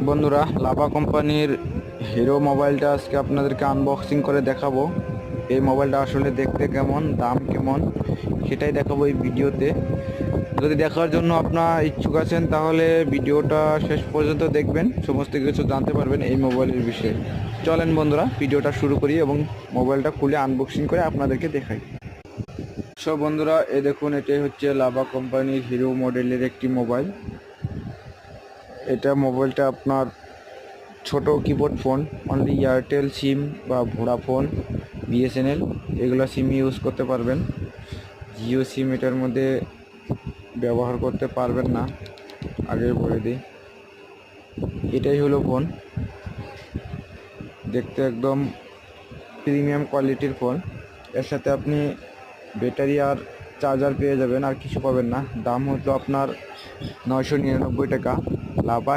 বন্ধুরা, লাভা কোম্পানির হিরো মোবাইলটা আজকে আপনাদেরকে আনবক্সিং করে দেখাবো। এই মোবাইলটা আসলে দেখতে কেমন, দাম কেমন, সেটাই দেখাবো এই ভিডিওতে। যদি দেখার জন্য আপনার ইচ্ছুক আছেন তাহলে ভিডিওটা শেষ পর্যন্ত দেখবেন, সমস্ত কিছু জানতে পারবেন এই মোবাইলের বিষয়ে। চলেন বন্ধুরা, ভিডিওটা শুরু করি এবং মোবাইলটা খুলে আনবক্সিং করে আপনাদেরকে দেখাই। সব বন্ধুরা, এই দেখুন, এটাই হচ্ছে লাভা কোম্পানির হিরো মডেলের একটি মোবাইল। এটা মোবাইলটা আপনার ছোট কিবোর্ড ফোন, অনলি এয়ারটেল সিম বা ভোডাফোন, বিএসএনএল এগুলো সিম ইউজ করতে পারবেন। জিও সিম এটার মধ্যে ব্যবহার করতে পারবেন না, আগে বলে দিই। এটাই হলো ফোন, দেখতে একদম প্রিমিয়াম কোয়ালিটির ফোন। এর সাথে আপনি ব্যাটারি আর চার্জার পেয়ে যাবেন, আর কিছু পাবেন না। দাম হলো আপনার 999 টাকা। লাভা